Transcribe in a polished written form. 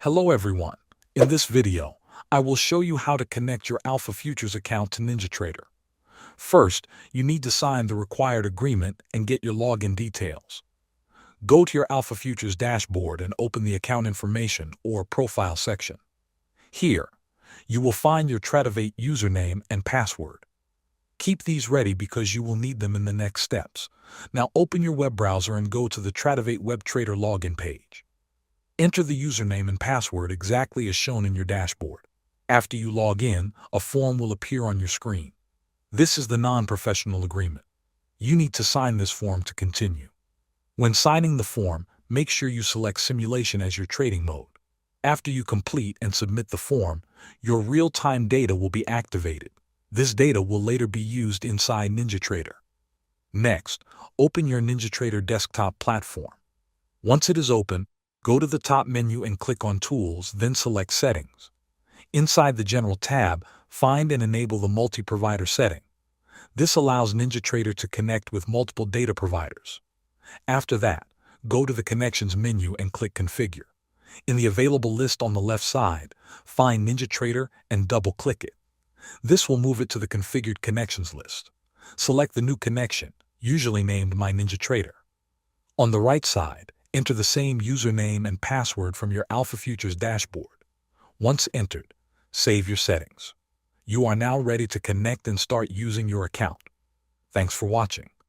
Hello everyone. In this video, I will show you how to connect your Alpha Futures account to Ninjatrader. First, you need to sign the required agreement and get your login details. Go to your Alpha Futures dashboard and open the account information or profile section. Here, you will find your Tradivate username and password. Keep these ready because you will need them in the next steps. Now open your web browser and go to the Tradivate Web Trader login page. Enter the username and password exactly as shown in your dashboard. After you log in, a form will appear on your screen. This is the non-professional agreement. You need to sign this form to continue. When signing the form, make sure you select simulation as your trading mode. After you complete and submit the form, your real-time data will be activated. This data will later be used inside Ninjatrader. Next, open your Ninjatrader desktop platform. Once it is open, go to the top menu and click on Tools, then select Settings. Inside the General tab, find and enable the multi-provider setting. This allows Ninjatrader to connect with multiple data providers. After that, go to the Connections menu and click Configure. In the available list on the left side, find Ninjatrader and double-click it. This will move it to the Configured Connections list. Select the new connection, usually named My Ninjatrader. On the right side, enter the same username and password from your Alpha Futures dashboard. Once entered, save your settings. You are now ready to connect and start using your account. Thanks for watching.